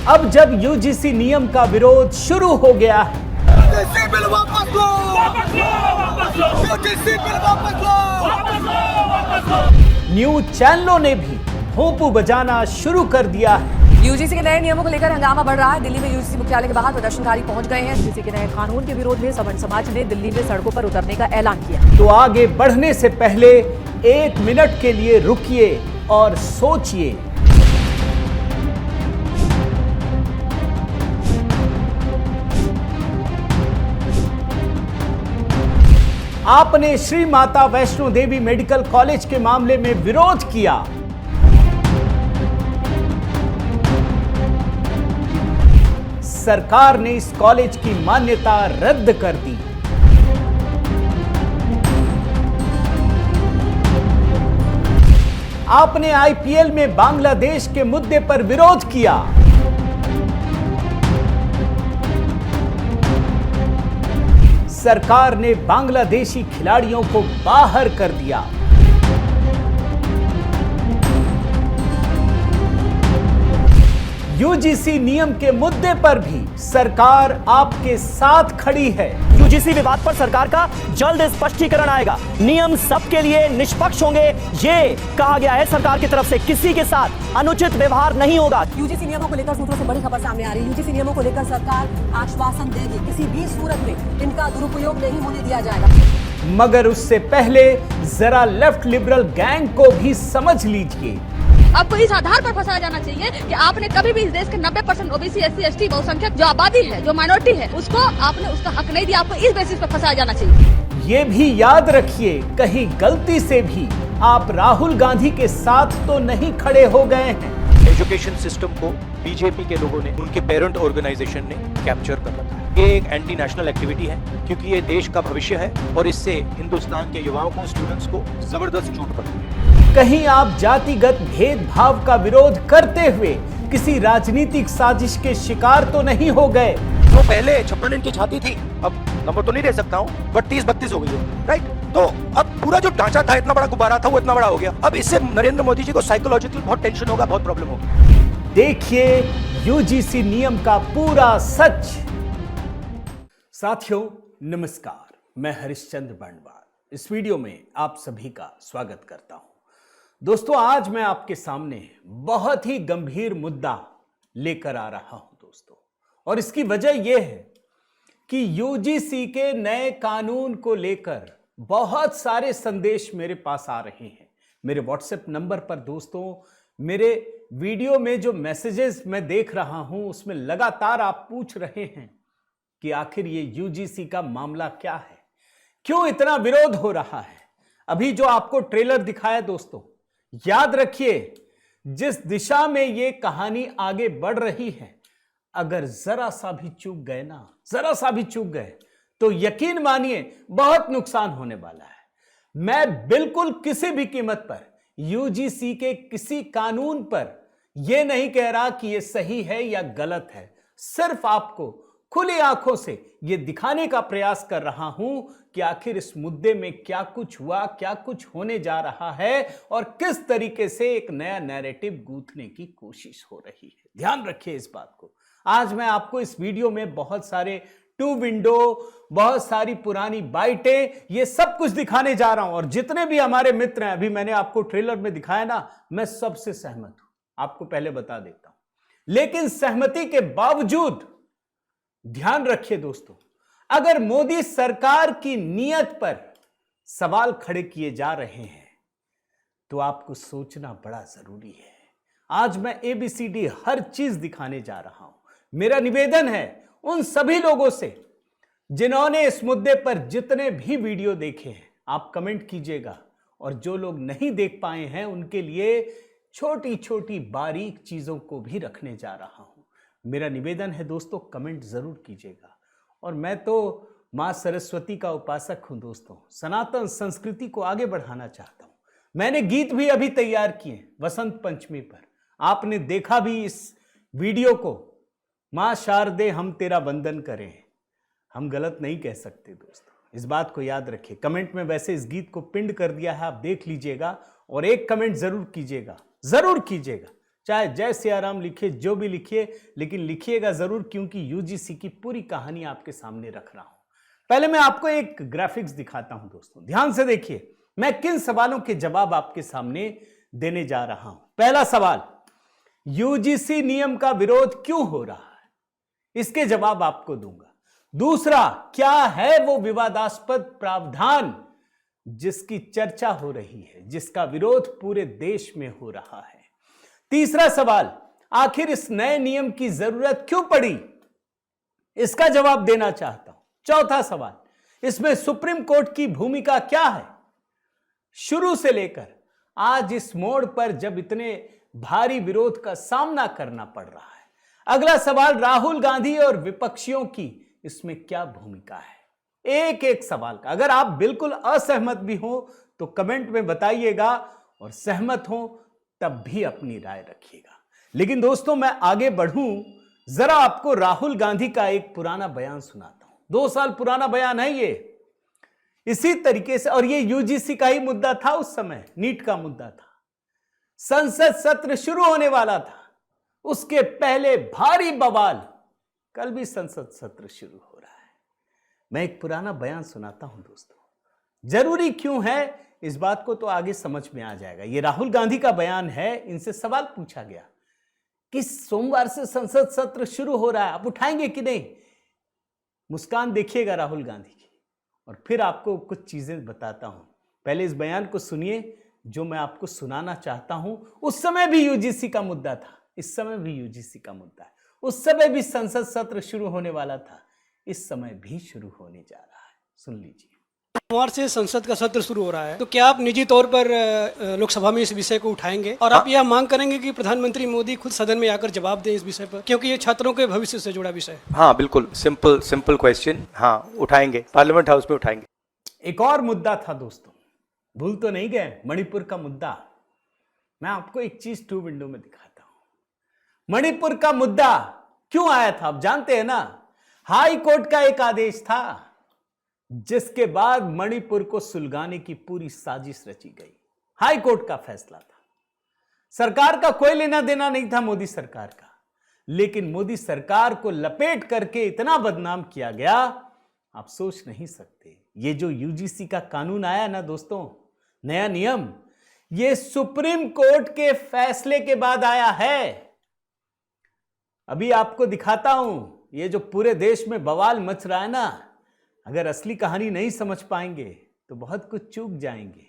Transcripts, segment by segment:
अब जब यूजीसी नियम का विरोध शुरू हो गया है, यूजीसी बिल वापस लो, यूजीसी बिल वापस लो। न्यूज चैनलों ने भी भोंपू बजाना शुरू कर दिया है। यूजीसी के नए नियमों को लेकर हंगामा बढ़ रहा है। दिल्ली में यूजीसी मुख्यालय के बाहर प्रदर्शनकारी पहुंच गए हैं। यूजीसी के नए कानून के विरोध में सवर्ण समाज ने दिल्ली में सड़कों पर उतरने का ऐलान किया। तो आगे बढ़ने से पहले 1 मिनट के लिए रुकिए और सोचिए। आपने श्री माता वैष्णो देवी मेडिकल कॉलेज के मामले में विरोध किया। सरकार ने इस कॉलेज की मान्यता रद्द कर दी। आपने आईपीएल में बांग्लादेश के मुद्दे पर विरोध किया। सरकार ने बांग्लादेशी खिलाड़ियों को बाहर कर दिया। यूजीसी नियम के मुद्दे पर भी सरकार आपके साथ खड़ी है। यूजीसी विवाद पर सरकार का जल्द स्पष्टीकरण आएगा। नियम सबके लिए निष्पक्ष होंगे, ये कहा गया है सरकार की तरफ से। किसी के साथ अनुचित व्यवहार नहीं होगा। यूजीसी नियमों को लेकर सूत्रों से बड़ी खबर सामने आ रही है। यूजीसी नियमों को लेकर सरकार आश्वासन देगी, किसी भी सूरत में इनका दुरुपयोग नहीं होने दिया जाएगा। मगर उससे पहले जरा लेफ्ट लिबरल गैंग को भी समझ लीजिए। आपको इस आधार पर फंसाया जाना चाहिए कि आपने कभी भी इस देश के 90% ओबीसी, एससी, एसटी, बहुसंख्यक जो आबादी है, जो माइनॉरिटी है, उसको आपने उसका हक नहीं दिया। आपको इस बेसिस पर फंसाया जाना चाहिए। ये भी याद रखिए, कहीं गलती से भी आप राहुल गांधी के साथ तो नहीं खड़े हो गए हैं। एजुकेशन सिस्टम को बीजेपी के लोगों ने, उनके पेरेंट ऑर्गेनाइजेशन ने कैप्चर कर रखा है। ये एक एंटी नेशनल एक्टिविटी है, क्योंकि ये देश का भविष्य है और इससे हिंदुस्तान के युवाओं को, स्टूडेंट्स को जबरदस्त चोट पड़ती है। कहीं आप जातिगत भेदभाव का विरोध करते हुए किसी राजनीतिक साजिश के शिकार तो नहीं हो गए। तो पहले 56 इंच की छाती थी, अब नंबर तो नहीं दे सकता हूँ, बट 30-32 हो गई है, राइट? तो अब पूरा जो ढांचा था, इतना बड़ा गुब्बारा था, वो इतना बड़ा हो गया। अब इससे नरेंद्र मोदी जी को साइकोलॉजिकल बहुत टेंशन होगा, बहुत प्रॉब्लम होगी। देखिए यूजीसी नियम का पूरा सच। साथियों नमस्कार, मैं हरिश्चंद्र बंडवाल इस वीडियो में आप सभी का स्वागत करता हूं। दोस्तों, आज मैं आपके सामने बहुत ही गंभीर मुद्दा लेकर आ रहा हूं दोस्तों, और इसकी वजह यह है कि यूजीसी के नए कानून को लेकर बहुत सारे संदेश मेरे पास आ रहे हैं। मेरे व्हाट्सएप नंबर पर दोस्तों, मेरे वीडियो में जो मैसेजेस मैं देख रहा हूं, उसमें लगातार आप पूछ रहे हैं कि आखिर ये यूजीसी का मामला क्या है, क्यों इतना विरोध हो रहा है। अभी जो आपको ट्रेलर दिखाया दोस्तों, याद रखिए, जिस दिशा में ये कहानी आगे बढ़ रही है, अगर जरा सा भी चूक गए ना, जरा सा भी चूक गए, तो यकीन मानिए बहुत नुकसान होने वाला है। मैं बिल्कुल किसी भी कीमत पर यूजीसी के किसी कानून पर यह नहीं कह रहा कि यह सही है या गलत है। सिर्फ आपको खुली आंखों से यह दिखाने का प्रयास कर रहा हूं कि आखिर इस मुद्दे में क्या कुछ हुआ, क्या कुछ होने जा रहा है और किस तरीके से एक नया नैरेटिव गूंथने की कोशिश हो रही है। ध्यान रखिए इस बात को। आज मैं आपको इस वीडियो में बहुत सारे टू विंडो, बहुत सारी पुरानी बाइटें, ये सब कुछ दिखाने जा रहा हूं। और जितने भी हमारे मित्र हैं, अभी मैंने आपको ट्रेलर में दिखाया ना, मैं सबसे सहमत हूं, आपको पहले बता देता हूं। लेकिन सहमति के बावजूद ध्यान रखिए दोस्तों, अगर मोदी सरकार की नीयत पर सवाल खड़े किए जा रहे हैं तो आपको सोचना बड़ा जरूरी है। आज मैं ABCD हर चीज दिखाने जा रहा हूं। मेरा निवेदन है उन सभी लोगों से जिन्होंने इस मुद्दे पर जितने भी वीडियो देखे हैं, आप कमेंट कीजिएगा, और जो लोग नहीं देख पाए हैं उनके लिए छोटी छोटी बारीक चीजों को भी रखने जा रहा हूं। मेरा निवेदन है दोस्तों, कमेंट जरूर कीजिएगा। और मैं तो मां सरस्वती का उपासक हूं दोस्तों, सनातन संस्कृति को आगे बढ़ाना चाहता हूं। मैंने गीत भी अभी तैयार किए वसंत पंचमी पर, आपने देखा भी इस वीडियो को। मां शारदे हम तेरा वंदन करें, हम गलत नहीं कह सकते दोस्तों, इस बात को याद रखिए। कमेंट में वैसे इस गीत को पिंड कर दिया है, आप देख लीजिएगा और एक कमेंट जरूर कीजिएगा, जरूर कीजिएगा। चाहे जय सियाराम लिखिए, जो भी लिखिए, लेकिन लिखिएगा जरूर, क्योंकि यूजीसी की पूरी कहानी आपके सामने रख रहा हूं। पहले मैं आपको एक ग्राफिक्स दिखाता हूं दोस्तों, ध्यान से देखिए मैं किन सवालों के जवाब आपके सामने देने जा रहा हूं। पहला सवाल, यूजीसी नियम का विरोध क्यों हो रहा है, इसके जवाब आपको दूंगा। दूसरा, क्या है वो विवादास्पद प्रावधान जिसकी चर्चा हो रही है, जिसका विरोध पूरे देश में हो रहा है। तीसरा सवाल, आखिर इस नए नियम की जरूरत क्यों पड़ी, इसका जवाब देना चाहता हूं। चौथा सवाल, इसमें सुप्रीम कोर्ट की भूमिका क्या है, शुरू से लेकर आज इस मोड़ पर जब इतने भारी विरोध का सामना करना पड़ रहा है। अगला सवाल, राहुल गांधी और विपक्षियों की इसमें क्या भूमिका है। एक एक सवाल का अगर आप बिल्कुल असहमत भी हो तो कमेंट में बताइएगा, और सहमत हो तब भी अपनी राय रखिएगा। लेकिन दोस्तों मैं आगे बढ़ूं, जरा आपको राहुल गांधी का एक पुराना बयान सुनाता हूं। 2 साल पुराना बयान है ये, इसी तरीके से, और ये यूजीसी का ही मुद्दा था उस समय, नीट का मुद्दा था। संसद सत्र शुरू होने वाला था, उसके पहले भारी बवाल, कल भी संसद सत्र शुरू हो रहा है। मैं एक पुराना बयान सुनाता हूं दोस्तों, जरूरी क्यों है इस बात को तो आगे समझ में आ जाएगा। ये राहुल गांधी का बयान है, इनसे सवाल पूछा गया कि सोमवार से संसद सत्र शुरू हो रहा है, आप उठाएंगे कि नहीं। मुस्कान देखिएगा राहुल गांधी की, और फिर आपको कुछ चीजें बताता हूं। पहले इस बयान को सुनिए जो मैं आपको सुनाना चाहता हूं। उस समय भी यूजीसी का मुद्दा था, इस समय भी यूजीसी का मुद्दा है। उस समय भी संसद सत्र शुरू होने वाला था, इस समय भी शुरू होने जा रहा है। सुन लीजिए। सोमवार से संसद का सत्र शुरू हो रहा है, तो क्या आप निजी तौर पर लोकसभा में इस विषय को उठाएंगे, और आप यह मांग करेंगे कि प्रधानमंत्री मोदी खुद सदन में आकर जवाब दें इस विषय पर, क्योंकि ये छात्रों के भविष्य से जुड़ा विषय है। हाँ बिल्कुल, सिंपल क्वेश्चन, हाँ उठाएंगे, पार्लियामेंट हाउस में उठाएंगे। एक और मुद्दा था दोस्तों, भूल तो नहीं गए, मणिपुर का मुद्दा। मैं आपको एक चीज 2 विंडो में दिखाता हूं। मणिपुर का मुद्दा क्यों आया था आप जानते हैं ना। हाई कोर्ट का एक आदेश था जिसके बाद मणिपुर को सुलगाने की पूरी साजिश रची गई। हाई कोर्ट का फैसला था, सरकार का कोई लेना देना नहीं था मोदी सरकार का, लेकिन मोदी सरकार को लपेट करके इतना बदनाम किया गया, आप सोच नहीं सकते। ये जो यूजीसी का कानून आया ना दोस्तों, नया नियम, ये सुप्रीम कोर्ट के फैसले के बाद आया है। अभी आपको दिखाता हूं, ये जो पूरे देश में बवाल मच रहा है ना, अगर असली कहानी नहीं समझ पाएंगे तो बहुत कुछ चूक जाएंगे।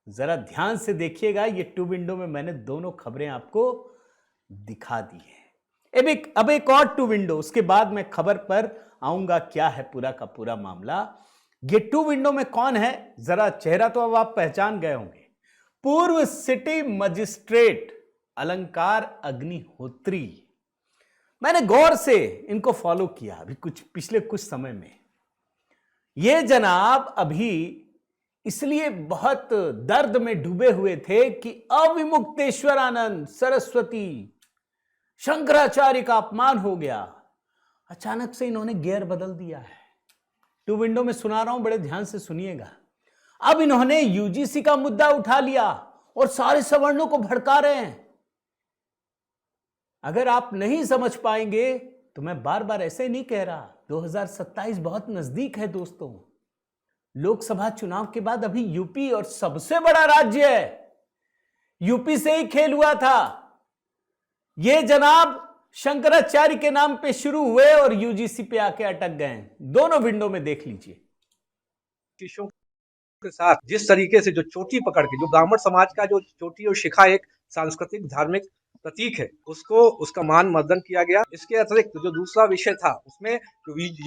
जरा ध्यान से देखिएगा, ये 2 विंडो में मैंने दोनों खबरें आपको दिखा दी है। अब एक और 2 विंडो, उसके बाद मैं खबर पर आऊंगा क्या है पूरा का पूरा मामला। ये 2 विंडो में कौन है, जरा चेहरा तो अब आप पहचान गए होंगे। पूर्व सिटी मजिस्ट्रेट अलंकार अग्निहोत्री। मैंने गौर से इनको फॉलो किया अभी पिछले कुछ समय में। ये जनाब अभी इसलिए बहुत दर्द में डूबे हुए थे कि अविमुक्तेश्वरानंद सरस्वती शंकराचार्य का अपमान हो गया। अचानक से इन्होंने गियर बदल दिया है। 2 विंडो में सुना रहा हूं, बड़े ध्यान से सुनिएगा। अब इन्होंने यूजीसी का मुद्दा उठा लिया और सारे सवर्णों को भड़का रहे हैं। अगर आप नहीं समझ पाएंगे तो मैं बार बार ऐसे नहीं कह रहा, 2027 बहुत नजदीक है दोस्तों। लोकसभा चुनाव के बाद अभी यूपी और सबसे बड़ा राज्य है, यूपी से ही खेल हुआ था। ये जनाब शंकराचार्य के नाम पे शुरू हुए और यूजीसी पे आके अटक गए। दोनों विंडो में देख लीजिए। शिष्यों के साथ जिस तरीके से जो चोटी पकड़ के, जो ब्राह्मण समाज का जो चोटी और शिखा एक सांस्कृतिक धार्मिक प्रतीक है, उसको उसका मान मर्दन किया गया। इसके अतिरिक्त जो दूसरा विषय था, उसमें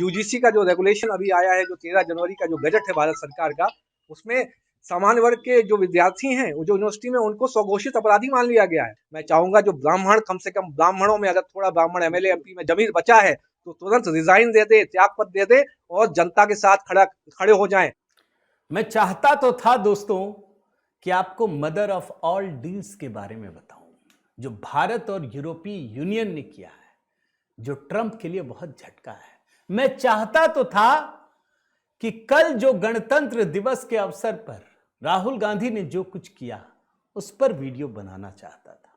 यूजीसी का जो रेगुलेशन अभी आया है, जो 13 जनवरी का जो बजट है भारत सरकार का, उसमें सामान्य वर्ग के जो विद्यार्थी हैं, वो जो यूनिवर्सिटी में, उनको स्वघोषित अपराधी मान लिया गया है। मैं चाहूंगा जो ब्राह्मण, कम से कम ब्राह्मणों में अगर थोड़ा ब्राह्मण एमएलए एमपी में जमीर बचा है तो तुरंत रिजाइन दे दे, त्यागपत्र दे दे और जनता के साथ खड़े हो जाएं। मैं चाहता तो था दोस्तों कि आपको मदर ऑफ ऑल डील्स के बारे में बताऊं, जो भारत और यूरोपीय यूनियन ने किया है, जो ट्रंप के लिए बहुत झटका है। मैं चाहता तो था कि कल जो गणतंत्र दिवस के अवसर पर राहुल गांधी ने जो कुछ किया, उस पर वीडियो बनाना चाहता था,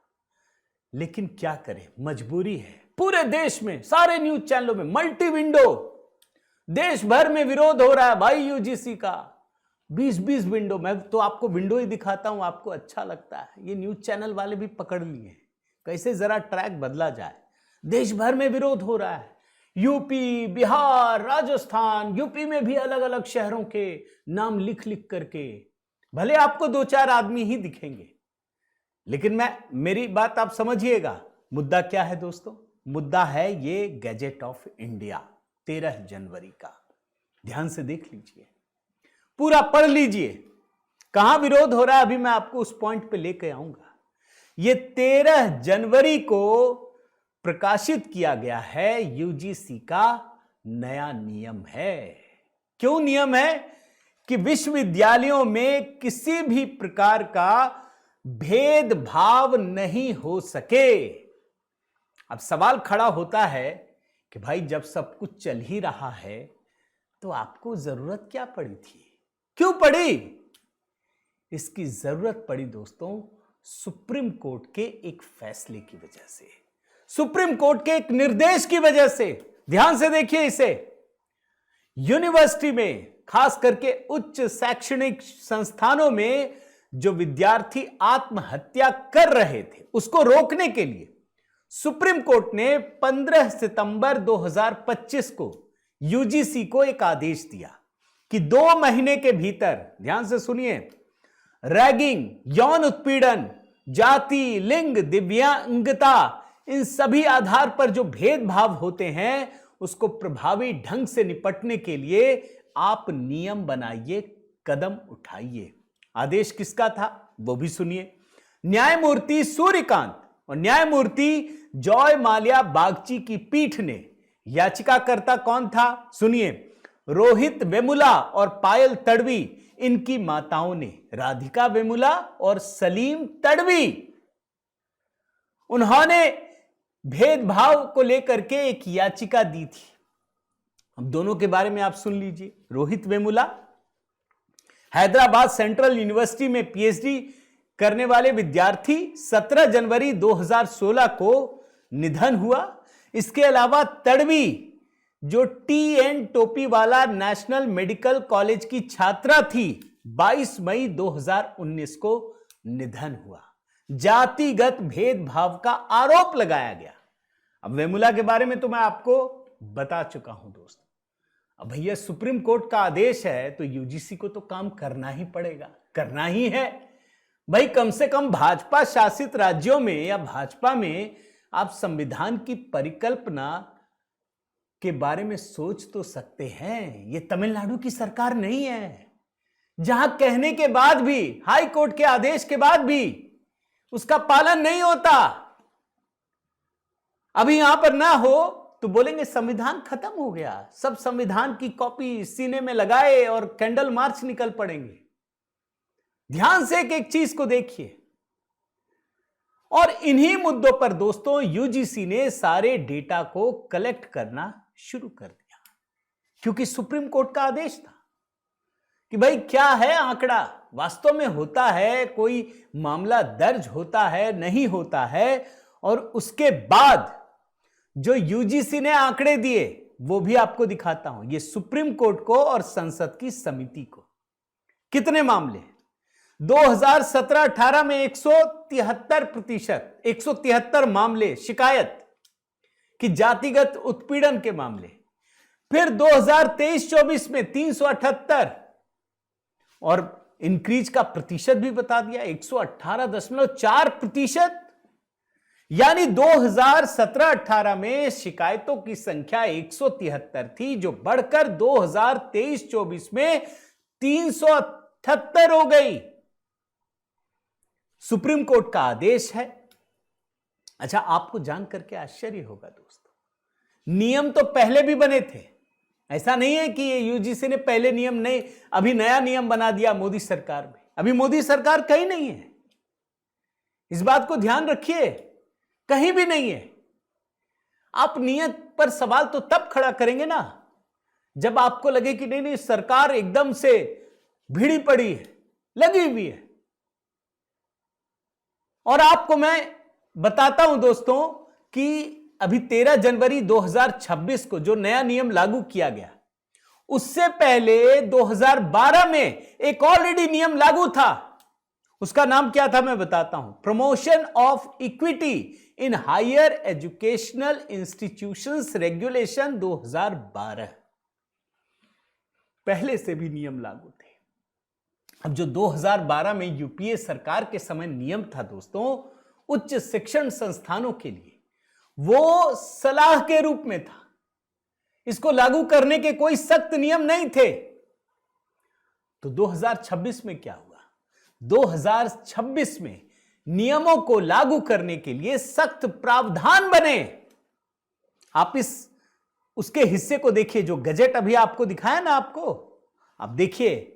लेकिन क्या करें, मजबूरी है। पूरे देश में सारे न्यूज चैनलों में मल्टी विंडो, देश भर में विरोध हो रहा है भाई यूजीसी का। 20-20 विंडो, मैं तो आपको विंडो ही दिखाता हूं, आपको अच्छा लगता है। ये न्यूज चैनल वाले भी पकड़ लिए, कैसे जरा ट्रैक बदला जाए। देश भर में विरोध हो रहा है, यूपी, बिहार, राजस्थान, यूपी में भी अलग अलग शहरों के नाम लिख लिख करके। भले आपको 2-4 आदमी ही दिखेंगे, लेकिन मेरी बात आप समझिएगा। मुद्दा क्या है दोस्तों? मुद्दा है ये गैजेट ऑफ इंडिया 13 जनवरी का। ध्यान से देख लीजिए, पूरा पढ़ लीजिए, कहां विरोध हो रहा है, अभी मैं आपको उस पॉइंट पे लेके आऊंगा। ये 13 जनवरी को प्रकाशित किया गया है यूजीसी का नया नियम है। क्यों नियम है? कि विश्वविद्यालयों में किसी भी प्रकार का भेदभाव नहीं हो सके। अब सवाल खड़ा होता है कि भाई जब सब कुछ चल ही रहा है तो आपको जरूरत क्या पड़ी थी? क्यों पड़ी? इसकी जरूरत पड़ी दोस्तों सुप्रीम कोर्ट के एक फैसले की वजह से, सुप्रीम कोर्ट के एक निर्देश की वजह से। ध्यान से देखिए इसे। यूनिवर्सिटी में, खास करके उच्च शैक्षणिक संस्थानों में जो विद्यार्थी आत्महत्या कर रहे थे, उसको रोकने के लिए सुप्रीम कोर्ट ने 15 सितंबर 2025 को यूजीसी को एक आदेश दिया कि 2 महीने के भीतर, ध्यान से सुनिए, रैगिंग, यौन उत्पीड़न, जाति, लिंग, दिव्यांगता, इन सभी आधार पर जो भेदभाव होते हैं उसको प्रभावी ढंग से निपटने के लिए आप नियम बनाइए, कदम उठाइए। आदेश किसका था वो भी सुनिए। न्यायमूर्ति सूर्यकांत और न्यायमूर्ति जॉय माल्या बागची की पीठ ने, याचिकाकर्ता कौन था सुनिए, रोहित वेमुला और पायल तड़वी, इनकी माताओं ने, राधिका वेमुला और सलीम तड़वी, उन्होंने भेदभाव को लेकर के एक याचिका दी थी। अब दोनों के बारे में आप सुन लीजिए। रोहित वेमुला हैदराबाद सेंट्रल यूनिवर्सिटी में पीएचडी करने वाले विद्यार्थी, 17 जनवरी 2016 को निधन हुआ। इसके अलावा तड़वी जो TN Topiwala national medical college की छात्रा थी, 22 मई 2019 को निधन हुआ। जातिगत भेदभाव का आरोप लगाया गया। अब वेमुला के बारे में तो मैं आपको बता चुका हूं दोस्तों। अब भैया सुप्रीम कोर्ट का आदेश है तो यूजीसी को तो काम करना ही पड़ेगा, करना ही है भाई। कम से कम भाजपा शासित राज्यों में या भाजपा में आप संविधान की परिकल्पना के बारे में सोच तो सकते हैं। ये तमिलनाडु की सरकार नहीं है जहां कहने के बाद भी, हाई कोर्ट के आदेश के बाद भी उसका पालन नहीं होता। अभी यहां पर ना हो तो बोलेंगे संविधान खत्म हो गया, सब संविधान की कॉपी सीने में लगाए और कैंडल मार्च निकल पड़ेंगे। ध्यान से एक एक चीज को देखिए। और इन्हीं मुद्दों पर दोस्तों यूजीसी ने सारे डेटा को कलेक्ट करना शुरू कर दिया, क्योंकि सुप्रीम कोर्ट का आदेश था कि भाई क्या है आंकड़ा, वास्तव में होता है, कोई मामला दर्ज होता है, नहीं होता है। और उसके बाद जो यूजीसी ने आंकड़े दिए वो भी आपको दिखाता हूं। ये सुप्रीम कोर्ट को और संसद की समिति को कितने मामले, 2017-18 में 173% मामले शिकायत कि जातिगत उत्पीड़न के मामले। फिर 2023-24 में 378 और इंक्रीज का प्रतिशत भी बता दिया 118.4%। यानी 2017-18 में शिकायतों की संख्या 173 थी, जो बढ़कर 2023-24 में 378 हो गई। सुप्रीम कोर्ट का आदेश है। अच्छा, आपको जान करके आश्चर्य होगा दोस्तों, नियम तो पहले भी बने थे। ऐसा नहीं है कि ये यूजीसी ने पहले नियम नहीं, अभी नया नियम बना दिया मोदी सरकार में। अभी मोदी सरकार कहीं नहीं है, इस बात को ध्यान रखिए, कहीं भी नहीं है। आप नियत पर सवाल तो तब खड़ा करेंगे ना जब आपको लगे कि नहीं नहीं सरकार एकदम से भिड़ी पड़ी है, लगी हुई है। और आपको मैं बताता हूं दोस्तों कि अभी 13 जनवरी 2026 को जो नया नियम लागू किया गया, उससे पहले 2012 में एक ऑलरेडी नियम लागू था। उसका नाम क्या था मैं बताता हूं, promotion of equity in higher educational institutions regulation 2012। पहले से भी नियम लागू थे। अब जो 2012 में यूपीए सरकार के समय नियम था दोस्तों, उच्च शिक्षण संस्थानों के लिए, वो सलाह के रूप में था। इसको लागू करने के कोई सख्त नियम नहीं थे। तो 2026 में क्या हुआ? 2026 में नियमों को लागू करने के लिए सख्त प्रावधान बने। आप उसके हिस्से को देखिए, जो गजेट अभी आपको दिखाया ना आपको, आप देखिए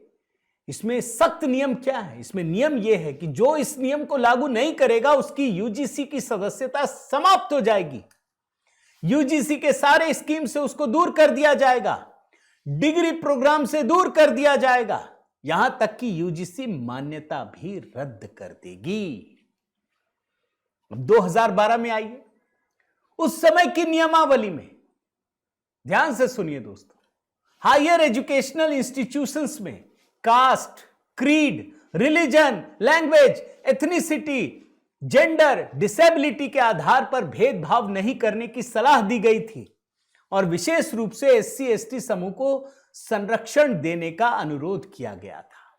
इसमें सख्त नियम क्या है। इसमें नियम यह है कि जो इस नियम को लागू नहीं करेगा उसकी यूजीसी की सदस्यता समाप्त हो जाएगी। यूजीसी के सारे स्कीम से उसको दूर कर दिया जाएगा, डिग्री प्रोग्राम से दूर कर दिया जाएगा, यहां तक कि यूजीसी मान्यता भी रद्द कर देगी। अब 2012 में आइए, उस समय की नियमावली में ध्यान से सुनिए दोस्तों, हायर एजुकेशनल इंस्टीट्यूशंस में caste, creed, religion, language, ethnicity, gender, disability के आधार पर भेदभाव नहीं करने की सलाह दी गई थी और विशेष रूप से एससी एसटी समूह को संरक्षण देने का अनुरोध किया गया था।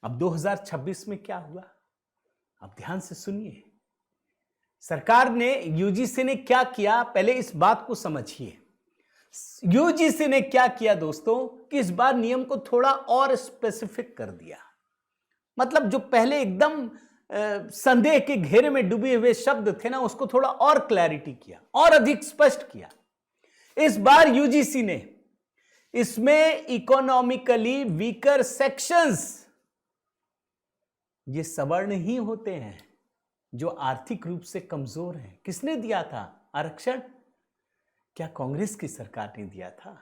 अब 2026 में क्या हुआ? अब ध्यान से सुनिए, सरकार ने, यूजीसी ने क्या किया, पहले इस बात को समझिए। यूजीसी ने क्या किया दोस्तों कि इस बार नियम को थोड़ा और स्पेसिफिक कर दिया। मतलब जो पहले एकदम संदेह के घेरे में डूबे हुए शब्द थे ना, उसको थोड़ा और क्लैरिटी किया और अधिक स्पष्ट किया। इस बार यूजीसी ने इसमें इकोनॉमिकली वीकर सेक्शंस, ये सवर्ण ही होते हैं जो आर्थिक रूप से कमजोर हैं। किसने दिया था आरक्षण? क्या कांग्रेस की सरकार ने दिया था?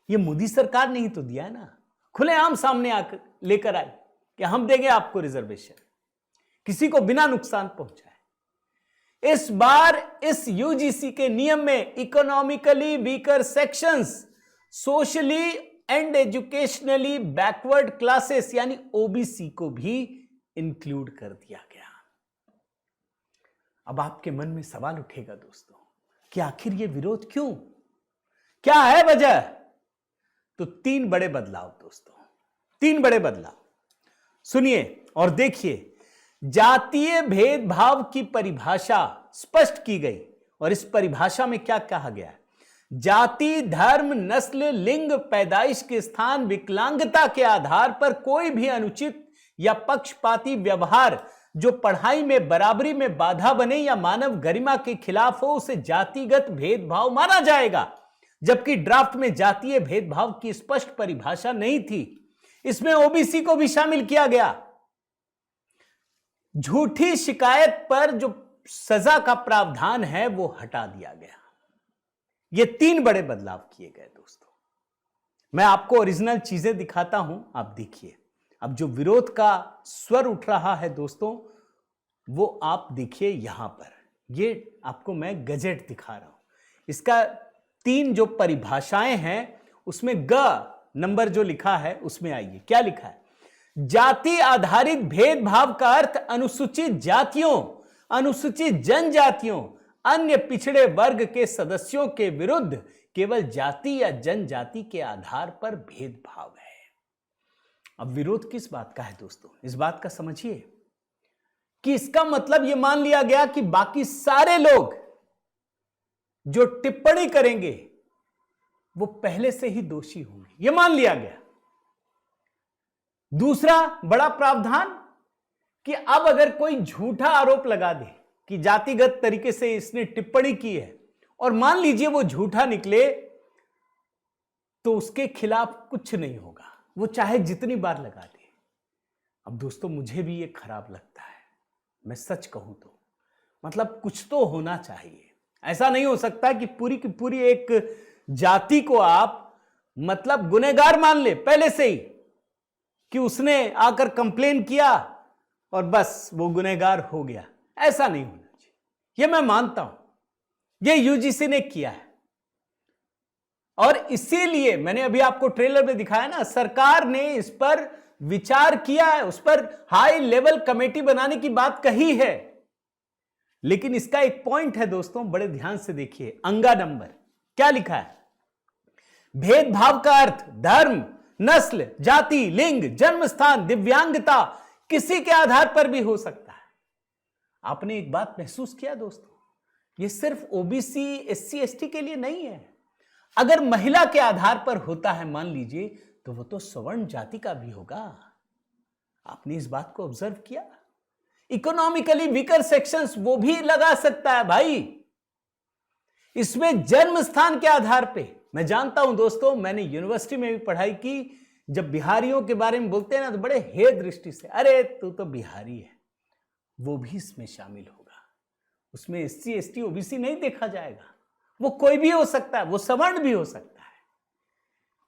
ये मोदी सरकार ने ही तो दिया ना। खुलेआम सामने आकर लेकर आई कि हम देंगे आपको रिजर्वेशन, किसी को बिना नुकसान पहुंचाए। इस बार इस यूजीसी के नियम में economically weaker sections, socially and educationally backward classes यानी ओबीसी को भी इंक्लूड कर दिया गया। अब आपके मन में सवाल उठेगा दोस्तों कि आखिर ये विरोध क्यों, क्या है वजह? तो 3 बड़े बदलाव दोस्तों, 3 बड़े बदलाव सुनिए और देखिए। जातीय भेदभाव की परिभाषा स्पष्ट की गई और इस परिभाषा में क्या कहा गया? जाति, धर्म, नस्ल, लिंग, पैदाइश के स्थान, विकलांगता के आधार पर कोई भी अनुचित या पक्षपाती व्यवहार जो पढ़ाई में बराबरी में बाधा बने या मानव गरिमा के खिलाफ हो, उसे जातिगत भेदभाव माना जाएगा। जबकि ड्राफ्ट में जातीय भेदभाव की स्पष्ट परिभाषा नहीं थी। इसमें ओबीसी को भी शामिल किया गया। झूठी शिकायत पर जो सजा का प्रावधान है वो हटा दिया गया। ये 3 बड़े बदलाव किए गए दोस्तों। मैं आपको ओरिजिनल चीजें दिखाता हूं, आप देखिए। अब जो विरोध का स्वर उठ रहा है दोस्तों, वो आप देखिए यहां पर। ये आपको मैं गजेट दिखा रहा हूं। इसका 3 जो परिभाषाएं हैं उसमें ग नंबर जो लिखा है उसमें आइए क्या लिखा है। जाति आधारित भेदभाव का अर्थ अनुसूचित जातियों, अनुसूचित जनजातियों, अन्य पिछड़े वर्ग के सदस्यों के विरुद्ध केवल जाति या जनजाति के आधार पर भेदभाव है। अब विरोध किस बात का है दोस्तों? इस बात का समझिए कि इसका मतलब यह मान लिया गया कि बाकी सारे लोग जो टिप्पणी करेंगे वो पहले से ही दोषी होंगे, यह मान लिया गया। दूसरा बड़ा प्रावधान कि अब अगर कोई झूठा आरोप लगा दे कि जातिगत तरीके से इसने टिप्पणी की है और मान लीजिए वो झूठा निकले, तो उसके खिलाफ कुछ नहीं होगा, वो चाहे जितनी बार लगा दे। अब दोस्तों मुझे भी ये खराब लगता है, मैं सच कहूं तो। मतलब कुछ तो होना चाहिए। ऐसा नहीं हो सकता कि पूरी की पूरी एक जाति को आप मतलब गुनहगार मान ले पहले से ही, कि उसने आकर कंप्लेन किया और बस वो गुनहगार हो गया। ऐसा नहीं होना चाहिए। यह मैं मानता हूं, यह यूजीसी ने किया है। और इसीलिए मैंने अभी आपको ट्रेलर में दिखाया ना, सरकार ने इस पर विचार किया है, उस पर हाई लेवल कमेटी बनाने की बात कही है। लेकिन इसका एक पॉइंट है दोस्तों, बड़े ध्यान से देखिए, अंगा नंबर क्या लिखा है। भेदभाव का अर्थ धर्म, नस्ल, जाति, लिंग, जन्म स्थान, दिव्यांगता किसी के आधार पर भी हो सकता है। आपने एक बात महसूस किया दोस्तों, यह सिर्फ ओबीसी, एससी, एसटी के लिए नहीं है। अगर महिला के आधार पर होता है मान लीजिए, तो वो तो सवर्ण जाति का भी होगा। आपने इस बात को ऑब्जर्व किया? इकोनॉमिकली वीकर सेक्शंस वो भी लगा सकता है भाई। इसमें जन्म स्थान के आधार पे, मैं जानता हूं दोस्तों, मैंने यूनिवर्सिटी में भी पढ़ाई की, जब बिहारियों के बारे में बोलते हैं ना तो बड़े हे दृष्टि से, अरे तू तो बिहारी है, वो भी इसमें शामिल होगा। उसमें एससी, एसटी, ओबीसी नहीं देखा जाएगा, वो कोई भी हो सकता है, वो सवर्ण भी हो सकता है।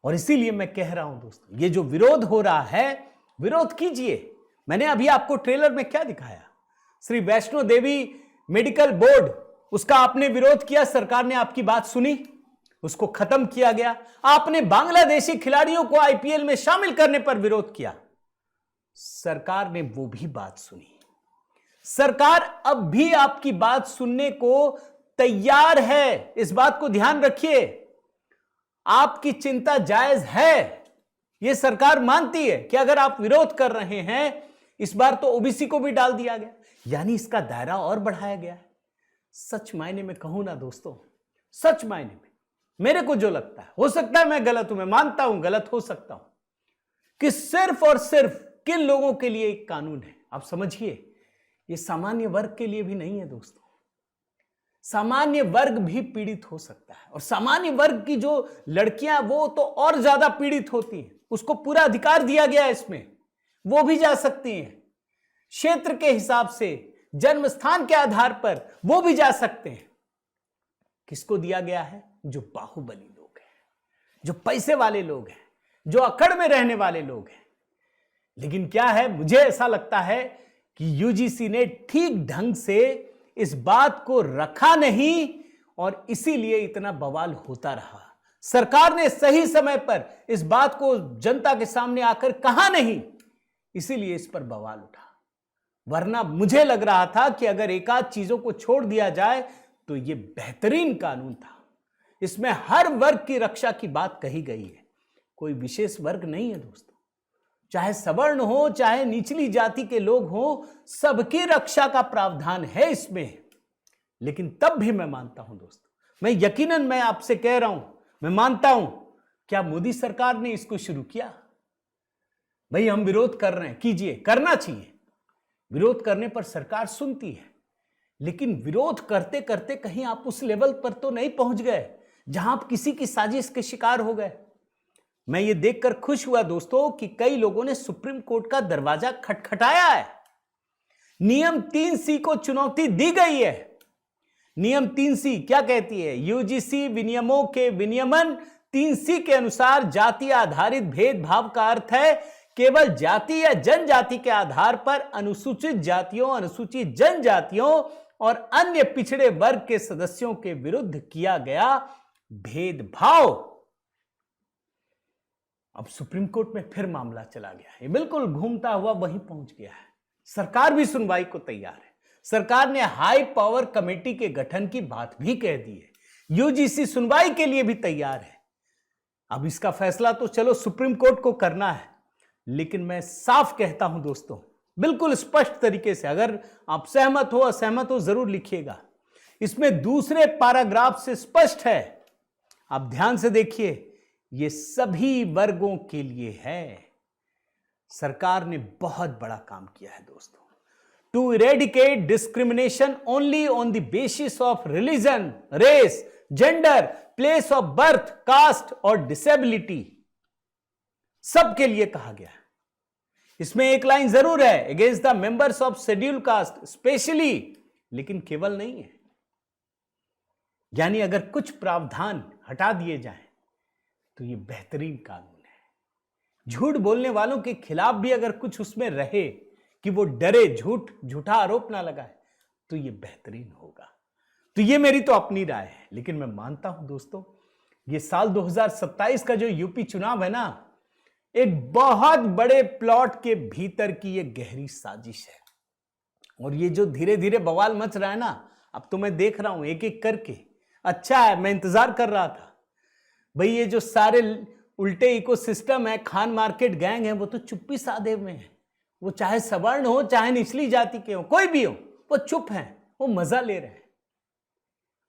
और इसीलिए मैं कह रहा हूं दोस्तों, ये जो विरोध हो रहा है, विरोध कीजिए। मैंने अभी आपको ट्रेलर में क्या दिखाया, श्री वैष्णो देवी मेडिकल बोर्ड, उसका आपने विरोध किया, सरकार ने आपकी बात सुनी, उसको खत्म किया गया। आपने बांग्लादेशी खिलाड़ियों को आईपीएल में शामिल करने पर विरोध किया, सरकार ने वो भी बात सुनी। सरकार अब भी आपकी बात सुनने को तैयार है, इस बात को ध्यान रखिए। आपकी चिंता जायज है, यह सरकार मानती है कि अगर आप विरोध कर रहे हैं, इस बार तो ओबीसी को भी डाल दिया गया, यानी इसका दायरा और बढ़ाया गया है। सच मायने में कहूं ना दोस्तों, सच मायने में मेरे को जो लगता है, हो सकता है मैं गलत हूं, मैं मानता हूं गलत हो सकता हूं, कि सिर्फ और सिर्फ किन लोगों के लिए एक कानून है, आप समझिए, यह सामान्य वर्ग के लिए भी नहीं है दोस्तों। सामान्य वर्ग भी पीड़ित हो सकता है, और सामान्य वर्ग की जो लड़कियां वो तो और ज्यादा पीड़ित होती हैं, उसको पूरा अधिकार दिया गया है इसमें, वो भी जा सकती हैं। क्षेत्र के हिसाब से, जन्म स्थान के आधार पर वो भी जा सकते हैं। किसको दिया गया है? जो बाहुबली लोग हैं, जो पैसे वाले लोग हैं, जो अकड़ में रहने वाले लोग हैं। लेकिन क्या है, मुझे ऐसा लगता है कि यूजीसी ने ठीक ढंग से इस बात को रखा नहीं, और इसीलिए इतना बवाल होता रहा। सरकार ने सही समय पर इस बात को जनता के सामने आकर कहा नहीं, इसीलिए इस पर बवाल उठा। वरना मुझे लग रहा था कि अगर एक आध चीजों को छोड़ दिया जाए तो यह बेहतरीन कानून था। इसमें हर वर्ग की रक्षा की बात कही गई है, कोई विशेष वर्ग नहीं है दोस्तों। चाहे सवर्ण हो, चाहे निचली जाति के लोग हो, सबकी रक्षा का प्रावधान है इसमें। लेकिन तब भी मैं मानता हूं दोस्तों, मैं यकीनन मैं आपसे कह रहा हूं, मैं मानता हूं, क्या मोदी सरकार ने इसको शुरू किया? भाई हम विरोध कर रहे हैं, कीजिए, करना चाहिए। विरोध करने पर सरकार सुनती है, लेकिन विरोध करते करते कहीं आप उस लेवल पर तो नहीं पहुंच गए जहां आप किसी की साजिश के शिकार हो गए। मैं ये देखकर खुश हुआ दोस्तों कि कई लोगों ने सुप्रीम कोर्ट का दरवाजा खटखटाया है। नियम 3C को चुनौती दी गई है। नियम 3C क्या कहती है? यूजीसी विनियमों के विनियमन 3C के अनुसार जाति आधारित भेदभाव का अर्थ है केवल जाति या जनजाति के आधार पर अनुसूचित जातियों, अनुसूचित जनजातियों और अन्य पिछड़े वर्ग के सदस्यों के विरुद्ध किया गया भेदभाव। अब सुप्रीम कोर्ट में फिर मामला चला गया है, बिल्कुल घूमता हुआ वहीं पहुंच गया है। सरकार भी सुनवाई को तैयार है। सरकार ने हाई पावर कमेटी के गठन की बात भी कह दी है। यूजीसी सुनवाई के लिए भी तैयार है। अब इसका फैसला तो चलो सुप्रीम कोर्ट को करना है, लेकिन मैं साफ कहता हूं दोस्तों, बिल्कुल स्पष्ट तरीके से, अगर आप सहमत हो असहमत हो जरूर लिखिएगा। इसमें दूसरे पैराग्राफ से स्पष्ट है, आप ध्यान से देखिए, ये सभी वर्गों के लिए है। सरकार ने बहुत बड़ा काम किया है दोस्तों। To eradicate discrimination only on the basis of religion, race, gender, place of birth, caste और डिसेबिलिटी, सबके लिए कहा गया है। इसमें एक लाइन जरूर है, against the members of schedule caste specially, लेकिन केवल नहीं है। यानी अगर कुछ प्रावधान हटा दिए जाएं तो यह बेहतरीन कानून है। झूठ बोलने वालों के खिलाफ भी अगर कुछ उसमें रहे कि वो डरे, झूठा आरोप ना लगाए, तो यह बेहतरीन होगा। तो ये मेरी तो अपनी राय है, लेकिन मैं मानता हूं दोस्तों, ये साल 2027 का जो यूपी चुनाव है ना, एक बहुत बड़े प्लॉट के भीतर की ये गहरी साजिश है। और ये जो धीरे धीरे बवाल मच रहा है ना, अब तो मैं देख रहा हूं एक एक करके। अच्छा है, मैं इंतजार कर रहा था भाई, ये जो सारे उल्टे इकोसिस्टम है, खान मार्केट गैंग है, वो तो चुप्पी साधे में है। वो चाहे सवर्ण हो, चाहे निचली जाति के हो, कोई भी हो, वो चुप हैं, वो मजा ले रहे हैं।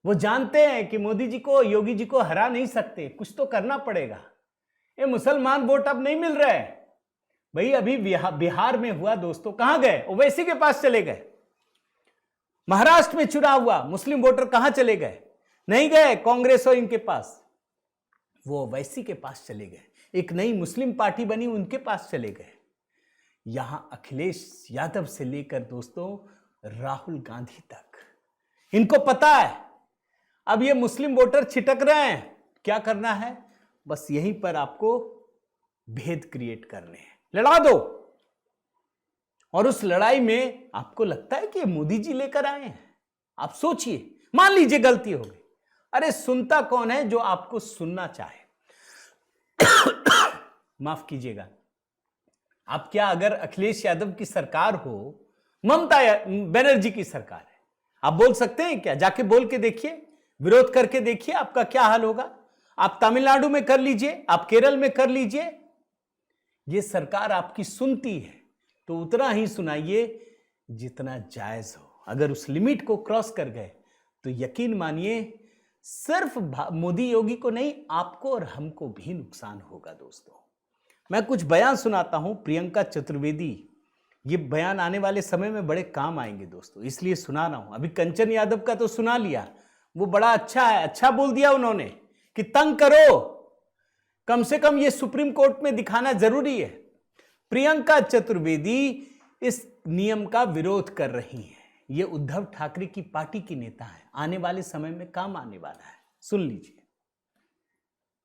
वो जानते हैं कि मोदी जी को, योगी जी को हरा नहीं सकते, कुछ तो करना पड़ेगा। ये मुसलमान वोट अब नहीं मिल रहा है भाई। अभी बिहार में हुआ दोस्तों, कहां गए? ओवैसी के पास चले गए। महाराष्ट्र में चुनाव हुआ, मुस्लिम वोटर कहां चले गए? नहीं गए कांग्रेस और इनके पास, वो ओवैसी के पास चले गए। एक नई मुस्लिम पार्टी बनी, उनके पास चले गए। यहां अखिलेश यादव से लेकर दोस्तों राहुल गांधी तक, इनको पता है अब ये मुस्लिम वोटर छिटक रहे हैं। क्या करना है? बस यहीं पर आपको भेद क्रिएट करने हैं, लड़ा दो। और उस लड़ाई में आपको लगता है कि मोदी जी लेकर आए हैं? आप सोचिए, मान लीजिए गलती हो गई, अरे सुनता कौन है जो आपको सुनना चाहे? माफ कीजिएगा, आप क्या, अगर अखिलेश यादव की सरकार हो, ममता बनर्जी की सरकार है, आप बोल सकते हैं क्या? जाके बोल के देखिए, विरोध करके देखिए, आपका क्या हाल होगा। आप तमिलनाडु में कर लीजिए, आप केरल में कर लीजिए। ये सरकार आपकी सुनती है तो उतना ही सुनाइए जितना जायज हो। अगर उस लिमिट को क्रॉस कर गए तो यकीन मानिए, सिर्फ मोदी योगी को नहीं, आपको और हमको भी नुकसान होगा। दोस्तों, मैं कुछ बयान सुनाता हूं, प्रियंका चतुर्वेदी, ये बयान आने वाले समय में बड़े काम आएंगे दोस्तों, इसलिए सुना रहा हूं। अभी कंचन यादव का तो सुना लिया, वो बड़ा अच्छा है, अच्छा बोल दिया उन्होंने कि तंग करो, कम से कम ये सुप्रीम कोर्ट में दिखाना जरूरी है। प्रियंका चतुर्वेदी इस नियम का विरोध कर रही हैं। ये उद्धव ठाकरे की पार्टी की नेता है, आने वाले समय में काम आने वाला है। सुन लीजिए।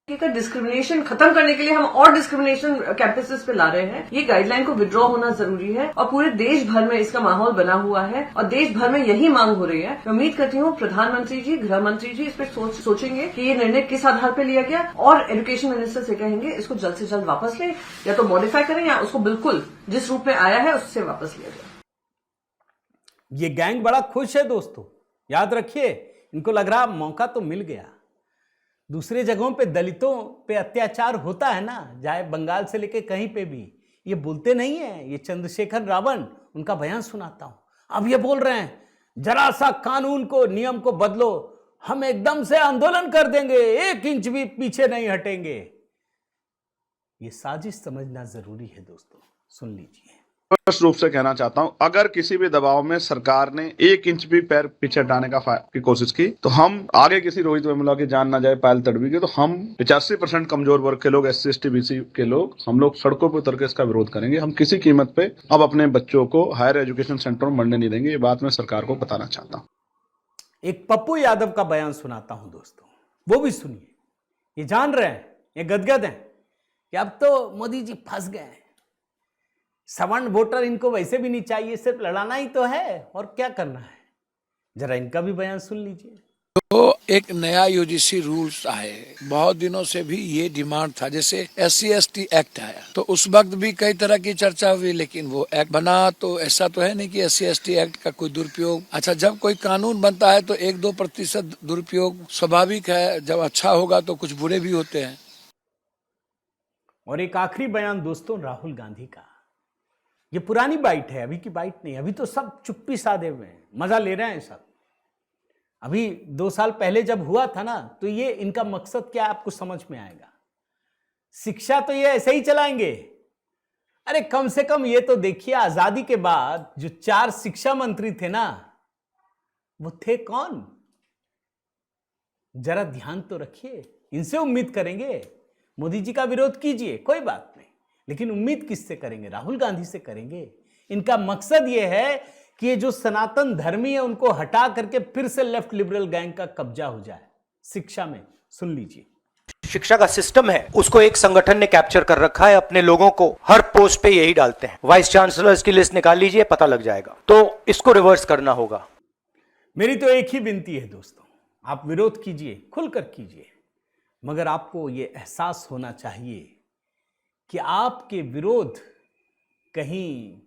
का डिस्क्रिमिनेशन खत्म करने के लिए हम और डिस्क्रिमिनेशन कैंपसेस पे ला रहे हैं। ये गाइडलाइन को विड्रॉ होना जरूरी है और पूरे देश भर में इसका माहौल बना हुआ है और देश भर में यही मांग हो रही है। मैं उम्मीद करती हूँ प्रधानमंत्री जी, गृह मंत्री जी इस पर सोचेंगे कि ये निर्णय किस आधार पर लिया गया, और एजुकेशन मिनिस्टर से कहेंगे इसको जल्द से जल्द वापस लें, या तो मॉडिफाई करें या उसको बिल्कुल जिस रूप में आया है उससे वापस लिया जाए। ये गैंग बड़ा खुश है दोस्तों, याद रखिए, इनको लग रहा मौका तो मिल गया। दूसरे जगहों पे दलितों पे अत्याचार होता है ना, चाहे बंगाल से लेके कहीं पे भी, ये बोलते नहीं है। ये चंद्रशेखर रावण, उनका बयान सुनाता हूं। अब ये बोल रहे हैं जरा सा कानून को, नियम को बदलो, हम एकदम से आंदोलन कर देंगे, 1 इंच भी पीछे नहीं हटेंगे। ये साजिश समझना जरूरी है दोस्तों, सुन लीजिए। स्पष्ट रूप से कहना चाहता हूं, अगर किसी भी दबाव में सरकार ने 1 इंच भी पैर पीछे हटाने की कोशिश की तो हम आगे किसी रोहित वेमुला की जान ना जाए पायल तड़वी की, तो हम 85% कमजोर वर्ग के लोग, SC ST BC के लोग, हम लोग सड़कों पर उतर के इसका विरोध करेंगे। हम किसी कीमत पे अब अपने बच्चों को हायर एजुकेशन सेंटर में बढ़ने नहीं देंगे। ये बात मैं सरकार को बताना चाहता हूँ। एक पप्पू यादव का बयान सुनाता हूं दोस्तों, वो भी सुनिए। ये जान रहे हैं, ये गदगद हैं कि अब तो मोदी जी फंस गए हैं। सवर्ण वोटर इनको वैसे भी नहीं चाहिए, सिर्फ लड़ाना ही तो है, और क्या करना है। जरा इनका भी बयान सुन लीजिए। तो एक नया UGC रूल्स आए, बहुत दिनों से भी ये डिमांड था। जैसे SC ST एक्ट आया तो उस वक्त भी कई तरह की चर्चा हुई, लेकिन वो एक्ट बना तो ऐसा तो है नहीं कि SC ST एक्ट का कोई दुरुपयोग। अच्छा, जब कोई कानून बनता है तो 1-2% दुरुपयोग स्वाभाविक है, जब अच्छा होगा तो कुछ बुरे भी होते हैं। और एक आखिरी बयान दोस्तों राहुल गांधी का। ये पुरानी बाइट है, अभी की बाइट नहीं। अभी तो सब चुप्पी साधे हुए हैं, मजा ले रहे हैं सब। अभी 2 साल पहले जब हुआ था ना, तो ये इनका मकसद क्या आपको समझ में आएगा। शिक्षा तो ये ऐसे ही चलाएंगे। अरे कम से कम ये तो देखिए, आजादी के बाद जो 4 शिक्षा मंत्री थे ना, वो थे कौन? जरा ध्यान तो रखिए। इनसे उम्मीद करेंगे, मोदी जी का विरोध कीजिए, कोई बात नहीं, लेकिन उम्मीद किससे करेंगे? राहुल गांधी से करेंगे। इनका मकसद यह है कि ये जो सनातन धर्मी है उनको हटा करके फिर से लेफ्ट लिबरल गैंग का कब्जा हो जाए शिक्षा में। सुन लीजिए। शिक्षा का सिस्टम है, उसको एक संगठन ने कैप्चर कर रखा है, अपने लोगों को हर पोस्ट पे यही डालते हैं। वाइस चांसलर्स की लिस्ट निकाल लीजिए, पता लग जाएगा। तो इसको रिवर्स करना होगा। मेरी तो एक ही विनती है दोस्तों, आप विरोध कीजिए, खुलकर कीजिए, मगर आपको ये एहसास होना चाहिए कि आपके विरोध कहीं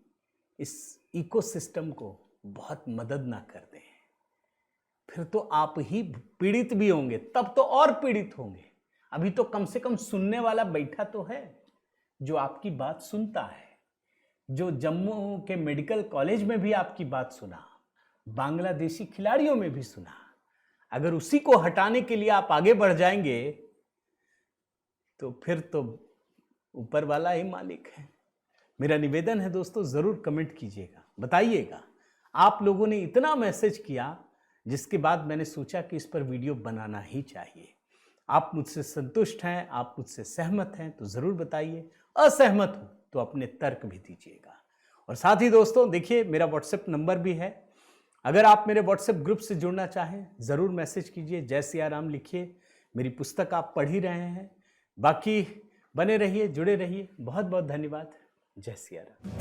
इस इकोसिस्टम को बहुत मदद ना कर दें। फिर तो आप ही पीड़ित भी होंगे, तब तो और पीड़ित होंगे। अभी तो कम से कम सुनने वाला बैठा तो है जो आपकी बात सुनता है, जो जम्मू के मेडिकल कॉलेज में भी आपकी बात सुना, बांग्लादेशी खिलाड़ियों में भी सुना। अगर उसी को हटाने के लिए आप आगे बढ़ जाएंगे तो फिर तो ऊपर वाला ही मालिक है। मेरा निवेदन है दोस्तों, जरूर कमेंट कीजिएगा, बताइएगा। आप लोगों ने इतना मैसेज किया जिसके बाद मैंने सोचा कि इस पर वीडियो बनाना ही चाहिए। आप मुझसे संतुष्ट हैं, आप मुझसे सहमत हैं तो जरूर बताइए, असहमत हो तो अपने तर्क भी दीजिएगा। और साथ ही दोस्तों देखिए, मेरा व्हाट्सएप नंबर भी है। अगर आप मेरे व्हाट्सएप ग्रुप से जुड़ना चाहें जरूर मैसेज कीजिए, जय सिया राम लिखिए। मेरी पुस्तक आप पढ़ ही रहे हैं। बाकी बने रहिए, जुड़े रहिए। बहुत बहुत धन्यवाद। जय सिया राम।